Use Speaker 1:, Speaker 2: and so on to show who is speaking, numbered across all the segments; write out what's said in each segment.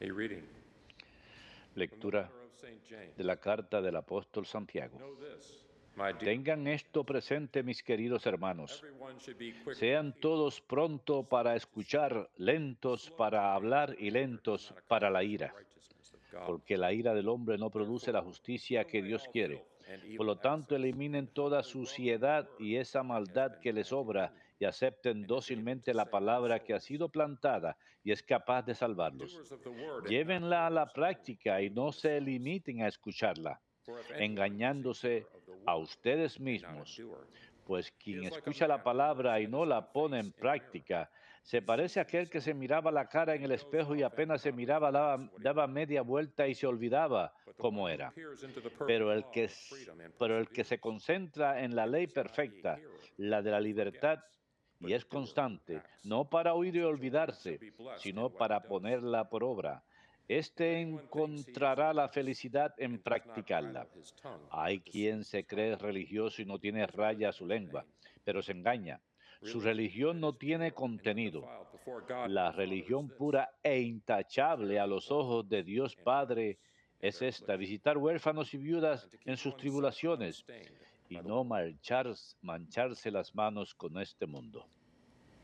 Speaker 1: A reading from the
Speaker 2: Lectura
Speaker 1: letter of St. James.
Speaker 2: de la carta del apóstol Santiago.
Speaker 1: Know this, my dear,
Speaker 2: Tengan esto presente, mis queridos hermanos.
Speaker 1: everyone should be quick to
Speaker 2: Sean
Speaker 1: hear,
Speaker 2: todos pronto para escuchar, lentos
Speaker 1: slow to
Speaker 2: para hablar
Speaker 1: anger.
Speaker 2: y
Speaker 1: Anger does
Speaker 2: lentos
Speaker 1: not
Speaker 2: para la
Speaker 1: accomplish the
Speaker 2: ira,
Speaker 1: righteousness of God.
Speaker 2: porque la ira del hombre no produce la
Speaker 1: Therefore,
Speaker 2: justicia
Speaker 1: put
Speaker 2: que
Speaker 1: away
Speaker 2: Dios
Speaker 1: all
Speaker 2: quiere.
Speaker 1: filth and
Speaker 2: Por
Speaker 1: evil
Speaker 2: lo tanto,
Speaker 1: excess,
Speaker 2: eliminen
Speaker 1: and
Speaker 2: toda
Speaker 1: humbly welcome the
Speaker 2: suciedad
Speaker 1: word
Speaker 2: y esa
Speaker 1: that has
Speaker 2: maldad
Speaker 1: been
Speaker 2: que les
Speaker 1: planted in
Speaker 2: sobra
Speaker 1: you
Speaker 2: y acepten
Speaker 1: and is able to
Speaker 2: dócilmente la
Speaker 1: save your
Speaker 2: palabra que ha
Speaker 1: souls.
Speaker 2: sido plantada y es capaz de
Speaker 1: Be
Speaker 2: salvarlos.
Speaker 1: doers of the word and not
Speaker 2: Llévenla a la
Speaker 1: hearers only,
Speaker 2: práctica y
Speaker 1: deceiving
Speaker 2: no se
Speaker 1: yourselves.
Speaker 2: limiten a escucharla,
Speaker 1: For if anyone is a hearer
Speaker 2: engañándose
Speaker 1: of the
Speaker 2: a
Speaker 1: word
Speaker 2: ustedes
Speaker 1: and not a
Speaker 2: mismos.
Speaker 1: doer,
Speaker 2: Pues
Speaker 1: he
Speaker 2: quien
Speaker 1: is like a
Speaker 2: escucha la
Speaker 1: man who looks
Speaker 2: palabra y
Speaker 1: at
Speaker 2: no
Speaker 1: his own
Speaker 2: la pone
Speaker 1: face
Speaker 2: en
Speaker 1: in a mirror.
Speaker 2: práctica, se
Speaker 1: He sees
Speaker 2: parece a aquel que
Speaker 1: himself,
Speaker 2: se miraba la cara en
Speaker 1: then
Speaker 2: el
Speaker 1: goes
Speaker 2: espejo y
Speaker 1: off and
Speaker 2: apenas se
Speaker 1: probably
Speaker 2: miraba
Speaker 1: forgets what he
Speaker 2: daba
Speaker 1: looked
Speaker 2: media
Speaker 1: like.
Speaker 2: vuelta y se olvidaba
Speaker 1: But the one
Speaker 2: cómo
Speaker 1: who
Speaker 2: era.
Speaker 1: peers into the perfect
Speaker 2: Pero el que,
Speaker 1: law of
Speaker 2: s-
Speaker 1: freedom and
Speaker 2: pero el que se
Speaker 1: perseveres,
Speaker 2: concentra en la
Speaker 1: and
Speaker 2: ley
Speaker 1: is not a
Speaker 2: perfecta,
Speaker 1: hearer
Speaker 2: la de la
Speaker 1: who
Speaker 2: libertad,
Speaker 1: forgets, but
Speaker 2: y
Speaker 1: a
Speaker 2: es
Speaker 1: doer who
Speaker 2: constante,
Speaker 1: acts,
Speaker 2: no para oír y
Speaker 1: such a one shall
Speaker 2: olvidarse,
Speaker 1: be blessed in
Speaker 2: sino
Speaker 1: what he
Speaker 2: para
Speaker 1: does.
Speaker 2: ponerla por obra,
Speaker 1: If
Speaker 2: éste
Speaker 1: anyone thinks he is
Speaker 2: encontrará la
Speaker 1: religious
Speaker 2: felicidad en
Speaker 1: and does not
Speaker 2: practicarla.
Speaker 1: bridle his tongue,
Speaker 2: Hay
Speaker 1: but
Speaker 2: quien
Speaker 1: deceives his
Speaker 2: se
Speaker 1: heart,
Speaker 2: cree religioso y no
Speaker 1: he
Speaker 2: tiene
Speaker 1: is
Speaker 2: raya a
Speaker 1: religion
Speaker 2: su
Speaker 1: in
Speaker 2: lengua,
Speaker 1: vain.
Speaker 2: pero se engaña. Su
Speaker 1: Religion
Speaker 2: religión
Speaker 1: that
Speaker 2: no
Speaker 1: is
Speaker 2: tiene
Speaker 1: pure and
Speaker 2: contenido.
Speaker 1: undefiled before God and
Speaker 2: La
Speaker 1: the Father is
Speaker 2: religión
Speaker 1: this:
Speaker 2: pura e
Speaker 1: to care
Speaker 2: intachable a
Speaker 1: for
Speaker 2: los ojos de
Speaker 1: orphans
Speaker 2: Dios
Speaker 1: and
Speaker 2: Padre
Speaker 1: widows in
Speaker 2: es
Speaker 1: their
Speaker 2: esta:
Speaker 1: affliction,
Speaker 2: visitar huérfanos y viudas
Speaker 1: and to
Speaker 2: en
Speaker 1: keep
Speaker 2: sus
Speaker 1: oneself
Speaker 2: tribulaciones
Speaker 1: unstained
Speaker 2: y
Speaker 1: by the
Speaker 2: no
Speaker 1: world.
Speaker 2: mancharse las manos con este mundo.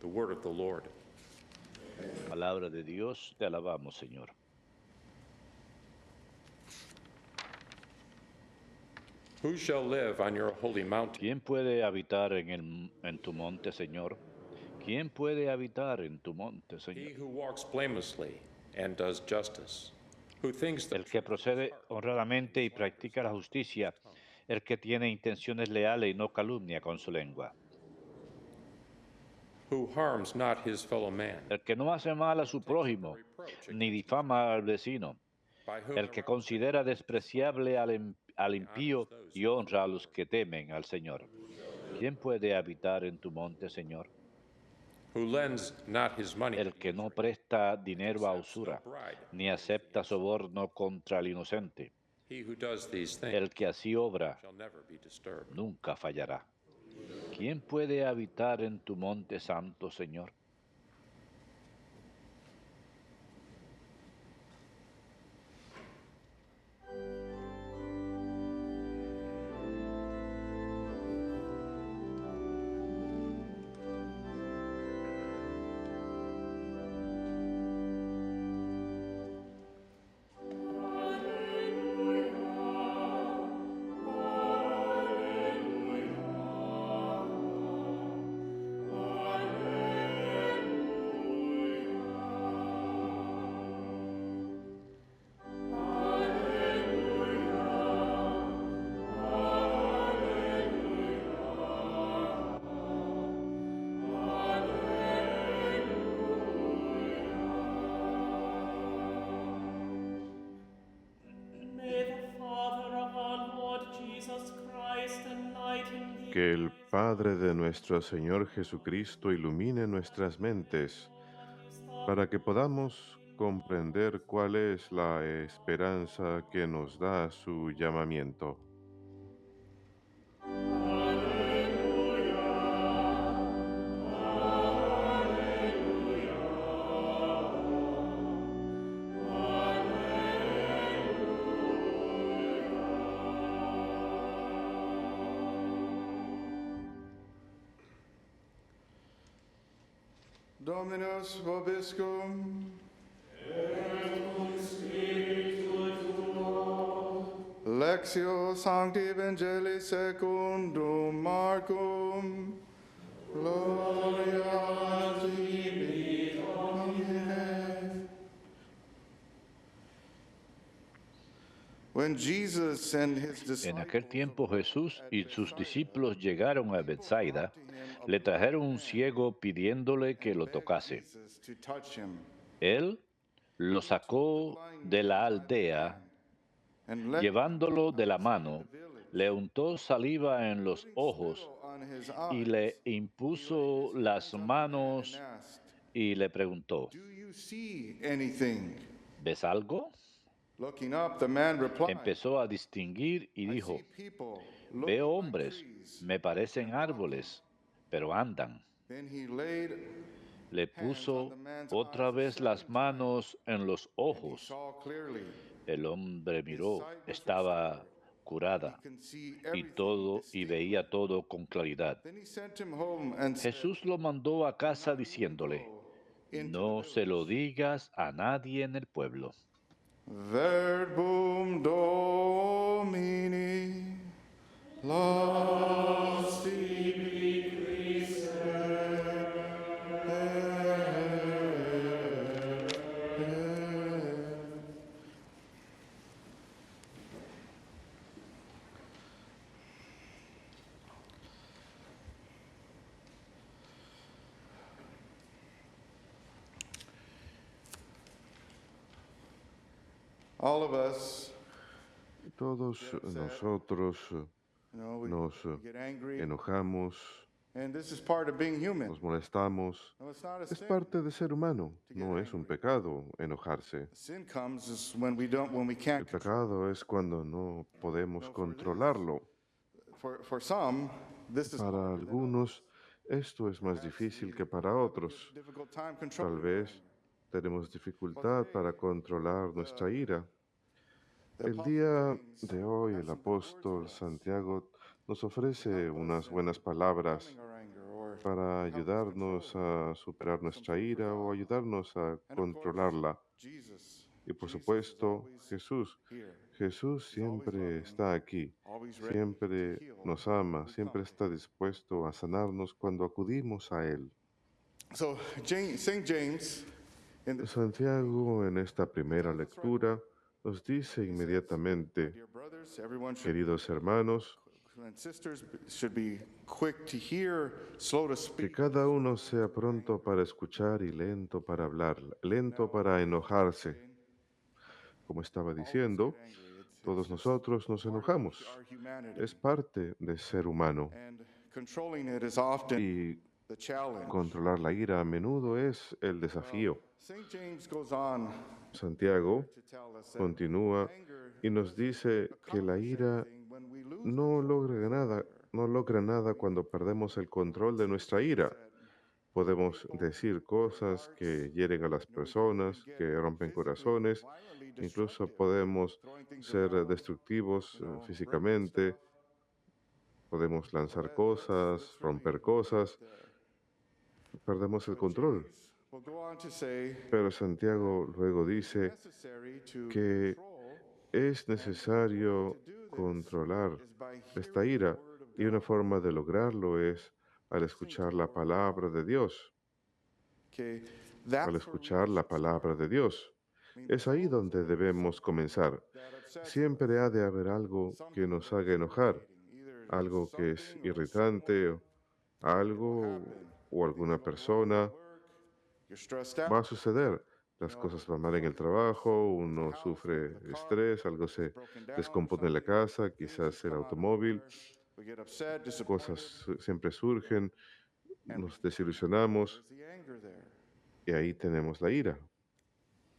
Speaker 1: The word of the Lord.
Speaker 2: Palabra de Dios, te alabamos, Señor.
Speaker 1: Who shall live on your holy mountain?
Speaker 2: ¿Quién puede habitar en tu monte, Señor? ¿Quién puede habitar en tu monte,
Speaker 1: He
Speaker 2: Señor?
Speaker 1: who walks blamelessly and does justice, who thinks the
Speaker 2: El que
Speaker 1: truth in his
Speaker 2: procede
Speaker 1: heart and
Speaker 2: honradamente y
Speaker 1: slanders
Speaker 2: practica la
Speaker 1: not with his
Speaker 2: justicia,
Speaker 1: tongue.
Speaker 2: el que tiene intenciones leales y no calumnia con su lengua,
Speaker 1: Who harms not his fellow man,
Speaker 2: el que no hace mal a
Speaker 1: nor
Speaker 2: su
Speaker 1: takes up a
Speaker 2: prójimo,
Speaker 1: reproach
Speaker 2: ni
Speaker 1: against his
Speaker 2: difama
Speaker 1: neighbor,
Speaker 2: al vecino,
Speaker 1: by whom
Speaker 2: el
Speaker 1: the
Speaker 2: que
Speaker 1: wrongdoer
Speaker 2: considera
Speaker 1: is
Speaker 2: despreciable
Speaker 1: despised,
Speaker 2: al
Speaker 1: he honors
Speaker 2: impío
Speaker 1: those
Speaker 2: y
Speaker 1: who fear
Speaker 2: honra a
Speaker 1: the
Speaker 2: los
Speaker 1: Lord.
Speaker 2: que temen al Señor. ¿Quién puede habitar en tu monte, Señor?
Speaker 1: Who lends not his money
Speaker 2: El
Speaker 1: to
Speaker 2: que no
Speaker 1: usury,
Speaker 2: presta
Speaker 1: and
Speaker 2: dinero a
Speaker 1: accepts no
Speaker 2: usura,
Speaker 1: bribe
Speaker 2: ni
Speaker 1: against the
Speaker 2: acepta
Speaker 1: innocent.
Speaker 2: soborno contra el inocente.
Speaker 1: He who does these
Speaker 2: El que
Speaker 1: things
Speaker 2: así obra
Speaker 1: shall never be disturbed.
Speaker 2: nunca fallará. ¿Quién puede habitar en tu monte santo, Señor?
Speaker 3: Que el Padre de nuestro Señor Jesucristo ilumine nuestras mentes para que podamos comprender cuál es la esperanza que nos da su llamamiento.
Speaker 4: Dominus vobiscum. Lectio Sancti Evangelii secundum Marcum. Gloria a tibi, Domine. When Jesus and his
Speaker 2: En aquel
Speaker 4: disciples
Speaker 2: tiempo Jesús y
Speaker 4: at
Speaker 2: sus
Speaker 4: Bethsaida,
Speaker 2: discípulos llegaron a
Speaker 4: people brought
Speaker 2: Bethsaida,
Speaker 4: to him a
Speaker 2: le trajeron
Speaker 4: blind
Speaker 2: un
Speaker 4: man
Speaker 2: ciego pidiéndole que
Speaker 4: and
Speaker 2: lo
Speaker 4: begged
Speaker 2: tocase.
Speaker 4: Jesus to touch him.
Speaker 2: Él lo
Speaker 4: He took the
Speaker 2: sacó
Speaker 4: blind
Speaker 2: de
Speaker 4: man
Speaker 2: la
Speaker 4: by the
Speaker 2: aldea,
Speaker 4: hand and led him
Speaker 2: llevándolo de la
Speaker 4: outside the
Speaker 2: mano, le
Speaker 4: village.
Speaker 2: untó saliva en los
Speaker 4: Putting
Speaker 2: ojos
Speaker 4: spittle on his
Speaker 2: y
Speaker 4: eyes,
Speaker 2: le
Speaker 4: he laid
Speaker 2: impuso
Speaker 4: his
Speaker 2: las
Speaker 4: hands on the man and
Speaker 2: manos
Speaker 4: asked,
Speaker 2: y le preguntó,
Speaker 4: "Do you see anything?"
Speaker 2: ¿ves algo?
Speaker 4: Looking up, the man replied,
Speaker 2: Empezó a distinguir y
Speaker 4: "I see
Speaker 2: dijo,
Speaker 4: people
Speaker 2: veo
Speaker 4: looking like
Speaker 2: hombres,
Speaker 4: trees
Speaker 2: me parecen
Speaker 4: and walking."
Speaker 2: árboles, pero andan.
Speaker 4: Then he laid
Speaker 2: Le
Speaker 4: hands on the
Speaker 2: puso
Speaker 4: man's
Speaker 2: otra
Speaker 4: eyes a
Speaker 2: vez las
Speaker 4: second time,
Speaker 2: manos en los
Speaker 4: and he
Speaker 2: ojos.
Speaker 4: saw clearly.
Speaker 2: El hombre
Speaker 4: His
Speaker 2: miró,
Speaker 4: sight was
Speaker 2: estaba
Speaker 4: restored, and he
Speaker 2: curada
Speaker 4: can see
Speaker 2: y
Speaker 4: everything distinctly.
Speaker 2: veía todo con claridad.
Speaker 4: Then he sent him home and said,
Speaker 2: Jesús lo mandó a
Speaker 4: "Do
Speaker 2: casa
Speaker 4: not even
Speaker 2: diciéndole,
Speaker 4: go into the
Speaker 2: no se lo
Speaker 4: village."
Speaker 2: digas a nadie en el pueblo.
Speaker 4: Verbum Domini, lost all of us,
Speaker 3: Todos nosotros
Speaker 4: we
Speaker 3: nos
Speaker 4: get angry,
Speaker 3: enojamos,
Speaker 4: and this is part of being human.
Speaker 3: nos molestamos.
Speaker 4: No, it's not a
Speaker 3: Es
Speaker 4: sin.
Speaker 3: parte de ser humano, no es un pecado enojarse.
Speaker 4: Sin comes is when we
Speaker 3: El
Speaker 4: can't control.
Speaker 3: pecado es cuando no podemos
Speaker 4: No,
Speaker 3: controlarlo.
Speaker 4: For some, this is
Speaker 3: Para
Speaker 4: harder than
Speaker 3: algunos esto es más difícil que para otros.
Speaker 4: difficult time
Speaker 3: Tal
Speaker 4: controlling.
Speaker 3: vez tenemos dificultad para controlar nuestra ira. El día de hoy el apóstol Santiago nos ofrece unas buenas palabras para ayudarnos a superar nuestra ira o ayudarnos a controlarla. Y por supuesto, Jesús siempre está aquí, siempre nos ama, siempre está dispuesto a sanarnos cuando acudimos a Él.
Speaker 4: So, Saint James, in the
Speaker 3: Santiago en esta primera lectura nos dice inmediatamente,
Speaker 4: dear brothers, everyone
Speaker 3: queridos hermanos,
Speaker 4: and sisters should be quick to hear, slow to
Speaker 3: que
Speaker 4: speak.
Speaker 3: cada uno sea pronto para escuchar y lento para hablar, lento para enojarse. Como estaba diciendo, todos nosotros nos enojamos.
Speaker 4: Our humanity.
Speaker 3: Es parte de ser humano.
Speaker 4: And controlling it is often
Speaker 3: Y
Speaker 4: the challenge.
Speaker 3: controlar la ira a menudo es el desafío.
Speaker 4: Saint James goes on
Speaker 3: Santiago
Speaker 4: to tell us that
Speaker 3: continúa
Speaker 4: anger
Speaker 3: y nos dice que la ira
Speaker 4: when we lose
Speaker 3: no logra nada cuando perdemos el control de nuestra ira. Podemos decir cosas que hieren a las personas, que rompen corazones, incluso podemos ser destructivos físicamente, podemos lanzar cosas, romper cosas, perdemos el control.
Speaker 4: will go on to say
Speaker 3: Pero Santiago luego dice
Speaker 4: necessary to
Speaker 3: que
Speaker 4: control
Speaker 3: es necesario controlar esta ira y una forma de lograrlo es al escuchar la palabra de Dios,
Speaker 4: okay,
Speaker 3: al
Speaker 4: that's
Speaker 3: escuchar la palabra de Dios. Es ahí donde debemos comenzar. Siempre ha de haber algo que nos haga enojar, algo que es irritante, algo o alguna persona.
Speaker 4: you're stressed out,
Speaker 3: Va a suceder. Las cosas van mal en el trabajo, uno sufre estrés, algo se descompone en la casa, quizás el automóvil,
Speaker 4: we get upset, disappointed,
Speaker 3: cosas siempre surgen, nos desilusionamos
Speaker 4: there's the anger there.
Speaker 3: y ahí tenemos la ira.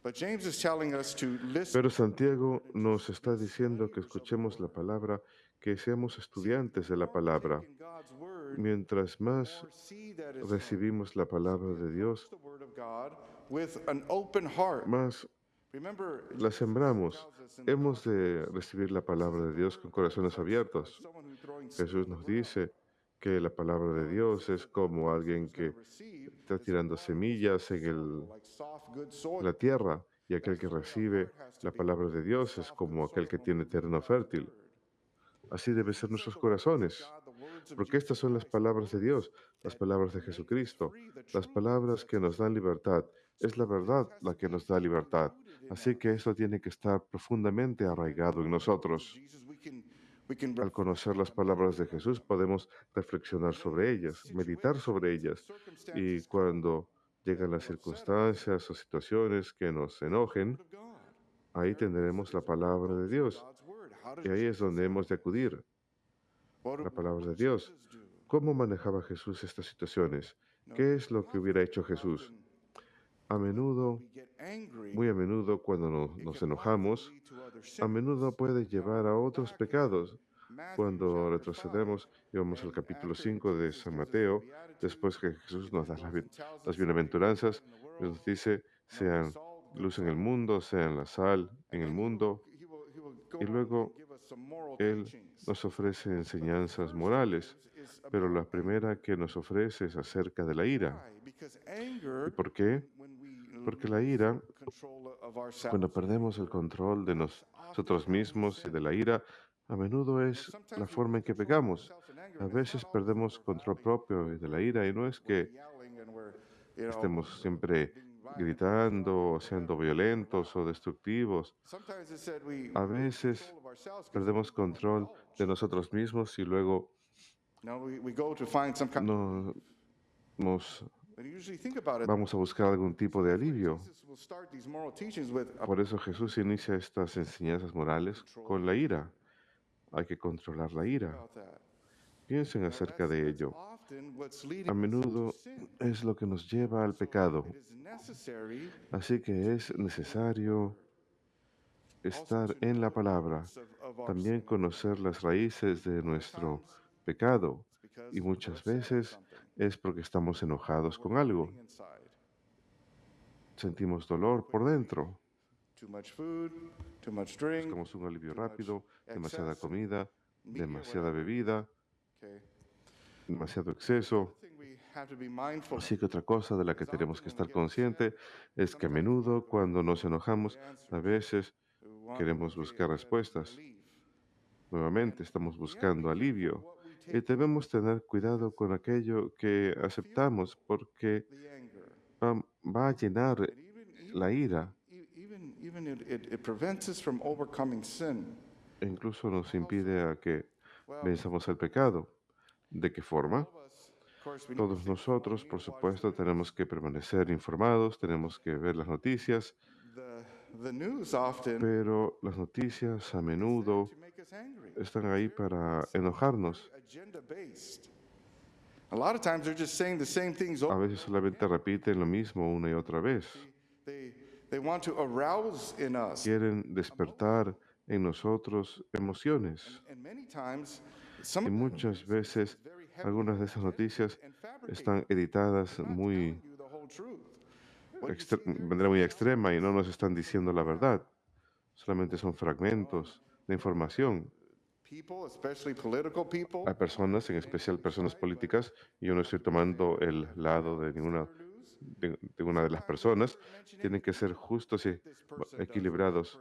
Speaker 4: But James is telling us to listen.
Speaker 3: Pero Santiago nos está diciendo que escuchemos la palabra, que seamos estudiantes de la palabra.
Speaker 4: In God's word,
Speaker 3: Mientras más
Speaker 4: or see that it's
Speaker 3: recibimos la palabra de Dios,
Speaker 4: the word of God with an open heart.
Speaker 3: más
Speaker 4: Remember,
Speaker 3: la sembramos. Hemos de recibir la palabra de Dios con corazones abiertos.
Speaker 4: someone who's throwing
Speaker 3: Jesús nos dice que la palabra de Dios es como alguien que está tirando semillas en
Speaker 4: like soft, good soil.
Speaker 3: la tierra y aquel que recibe la palabra de Dios es como aquel que tiene terreno fértil. Así deben ser nuestros corazones, porque estas son las palabras de Dios, las palabras de Jesucristo, las palabras que nos dan libertad. Es la verdad la que nos da libertad. Así que eso tiene que estar profundamente arraigado en nosotros.
Speaker 4: Jesus, we can
Speaker 3: Al conocer las palabras de Jesús podemos reflexionar sobre ellas, meditar sobre ellas. Y cuando llegan las circunstancias o situaciones que nos enojen, ahí tendremos la palabra de Dios.
Speaker 4: God's word. How
Speaker 3: Y
Speaker 4: did
Speaker 3: ahí es donde hemos de acudir, la palabra de Dios. ¿Cómo manejaba Jesús estas situaciones? ¿Qué es lo que hubiera hecho Jesús? A menudo,
Speaker 4: we get angry?
Speaker 3: muy a menudo, cuando nos enojamos, a menudo puede llevar a otros pecados. Cuando retrocedemos y vamos al capítulo 5 de San Mateo, después que Jesús nos da las bienaventuranzas, nos dice, sean luz en el mundo, sean la sal en el mundo, y luego Él nos ofrece enseñanzas morales, pero la primera que nos ofrece es acerca de la ira. ¿Y por qué? Porque la ira, cuando perdemos el control de nosotros mismos y de la ira, a menudo es la forma en que pecamos. A veces perdemos control propio y de la ira y no es que estemos siempre gritando o siendo violentos o destructivos. A veces perdemos control de nosotros mismos y luego no, nos vamos a buscar algún tipo de alivio. Por eso Jesús inicia estas enseñanzas morales con la ira. Hay que controlar la ira. Piensen acerca de ello. A menudo es lo que nos lleva al pecado. Así que es necesario estar en la palabra, también conocer las raíces de nuestro pecado. Y muchas veces es porque estamos enojados con algo. Sentimos dolor por dentro. Buscamos un alivio rápido, demasiada comida, demasiada bebida, demasiado exceso. Así que otra cosa de la que tenemos que estar consciente es que a menudo cuando nos enojamos, a veces queremos buscar respuestas. Nuevamente estamos buscando alivio y debemos tener cuidado con aquello que aceptamos porque va a llenar la ira e incluso nos impide a que venzamos el pecado. ¿De qué forma? Todos nosotros, por supuesto, tenemos que permanecer informados, tenemos que ver las noticias, pero las noticias a menudo están ahí para enojarnos. A veces solamente repiten lo mismo una y otra vez. Quieren despertar en nosotros emociones. Y muchas veces algunas de esas noticias están editadas de manera muy extrema y no nos están diciendo la verdad. Solamente son fragmentos de información. Hay personas, en especial personas políticas, y yo no estoy tomando el lado de una de las personas, tienen que ser justos y equilibrados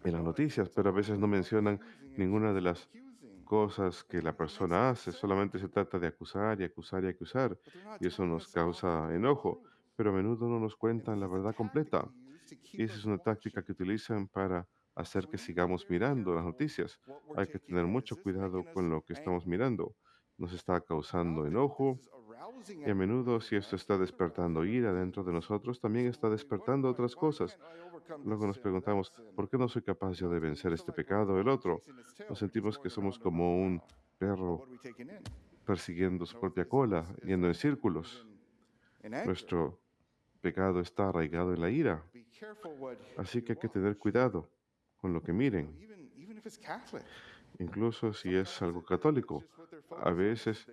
Speaker 3: en las noticias, pero a veces no mencionan ninguna de las cosas que la persona hace, solamente se trata de acusar y acusar y acusar, y eso nos causa enojo, pero a menudo no nos cuentan la verdad completa. Y esa es una táctica que utilizan para hacer que sigamos mirando las noticias. Hay que tener mucho cuidado con lo que estamos mirando. Nos está causando enojo y a menudo si esto está despertando ira dentro de nosotros, también está despertando otras cosas. Luego nos preguntamos, ¿por qué no soy capaz yo de vencer este pecado o el otro? Nos sentimos que somos como un perro persiguiendo su propia cola, yendo en círculos. Nuestro pecado está arraigado en la ira. Así que hay que tener cuidado con lo que miren, incluso si es algo católico. A veces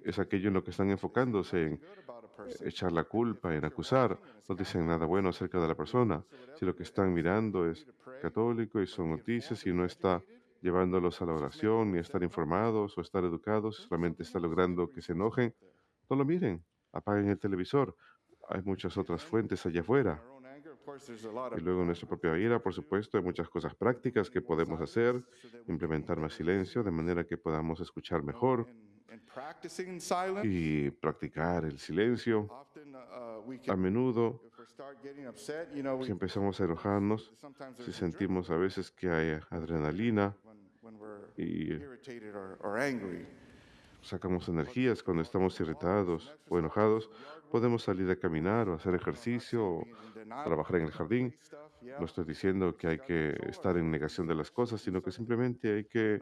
Speaker 3: es aquello en lo que están enfocándose, en echar la culpa, en acusar. No dicen nada bueno acerca de la persona. Si lo que están mirando es católico y son noticias y no está llevándolos a la oración, ni a estar informados o estar educados, solamente está logrando que se enojen, no lo miren, apaguen el televisor. Hay muchas otras fuentes allá afuera. Y luego en nuestra propia vida, por supuesto, hay muchas cosas prácticas que podemos hacer, implementar más silencio de manera que podamos escuchar mejor y practicar el silencio. A menudo, si empezamos a enojarnos, si sentimos a veces que hay adrenalina y sacamos energías cuando estamos irritados o enojados, podemos salir a caminar o hacer ejercicio o trabajar en el jardín. No estoy diciendo que hay que estar en negación de las cosas, sino que simplemente hay que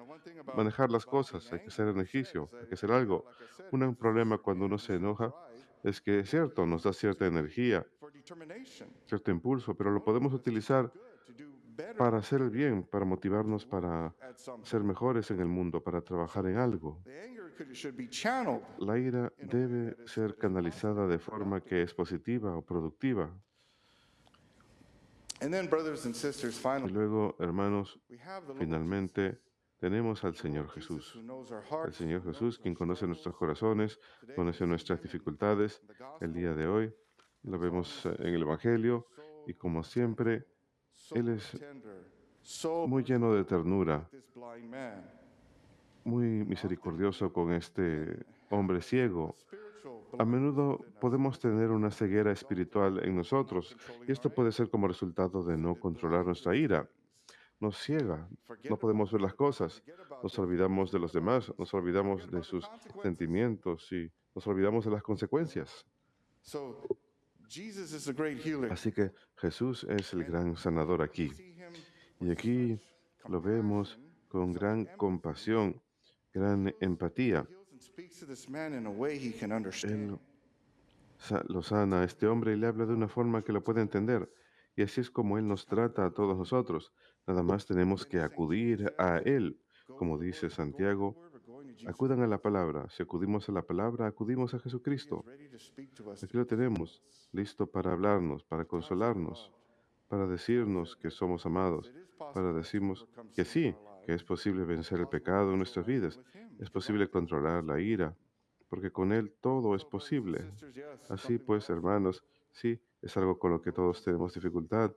Speaker 3: manejar las cosas, hay que hacer ejercicio, hay que hacer algo. Un problema cuando uno se enoja es que es cierto, nos da cierta energía, cierto impulso, pero lo podemos utilizar
Speaker 4: better
Speaker 3: para hacer el bien, para motivarnos para
Speaker 4: at something.
Speaker 3: ser mejores en el mundo, para trabajar en algo.
Speaker 4: The anger should be channeled.
Speaker 3: La ira debe ser canalizada de forma que es positiva o productiva.
Speaker 4: And then, brothers and sisters,
Speaker 3: Y
Speaker 4: finally,
Speaker 3: luego, hermanos,
Speaker 4: we have the Lord
Speaker 3: finalmente tenemos al Señor
Speaker 4: Jesus
Speaker 3: Jesús.
Speaker 4: who knows our
Speaker 3: El
Speaker 4: hearts,
Speaker 3: Señor
Speaker 4: who knows
Speaker 3: Jesús,
Speaker 4: our
Speaker 3: quien conoce
Speaker 4: struggles.
Speaker 3: nuestros corazones,
Speaker 4: Today,
Speaker 3: conoce
Speaker 4: we
Speaker 3: nuestras
Speaker 4: see him
Speaker 3: dificultades.
Speaker 4: in the gospel,
Speaker 3: El día de hoy lo vemos en el Evangelio y como siempre,
Speaker 4: so
Speaker 3: Él es
Speaker 4: tender, so
Speaker 3: muy lleno de ternura,
Speaker 4: this blind man.
Speaker 3: muy misericordioso con este hombre ciego.
Speaker 4: Spiritual
Speaker 3: A menudo podemos tener una ceguera espiritual en nosotros y esto puede ser como resultado de no controlar nuestra ira. Nos ciega, no podemos ver las cosas, nos olvidamos de los demás, nos olvidamos de sus sentimientos y nos olvidamos de las consecuencias.
Speaker 4: So Jesus is the great healer.
Speaker 3: Así que Jesús es el gran sanador aquí.
Speaker 4: See him
Speaker 3: Y aquí lo vemos con gran compasión, gran empatía.
Speaker 4: heals and speaks to this man in a way he can understand.
Speaker 3: Él lo sana a este hombre y le habla de una forma que lo puede entender. Y así es como Él nos trata a todos nosotros. Nada más tenemos que acudir a Él. Como dice Santiago, acudan a la palabra. Si acudimos a la palabra, acudimos a Jesucristo.
Speaker 4: Ready to speak to us.
Speaker 3: Aquí lo tenemos, listo para hablarnos, para consolarnos, para decirnos que somos amados, para decirnos que sí, que es posible vencer el pecado en nuestras vidas, es posible controlar la ira, porque con Él todo es posible.
Speaker 4: Sisters, yes,
Speaker 3: Así pues, hermanos, sí, es algo con lo que todos tenemos dificultad.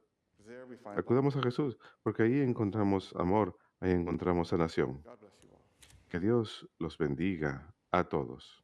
Speaker 4: there we find
Speaker 3: Acudamos a Jesús, porque ahí encontramos amor, ahí encontramos sanación.
Speaker 4: God bless you all.
Speaker 3: Que Dios los bendiga a todos.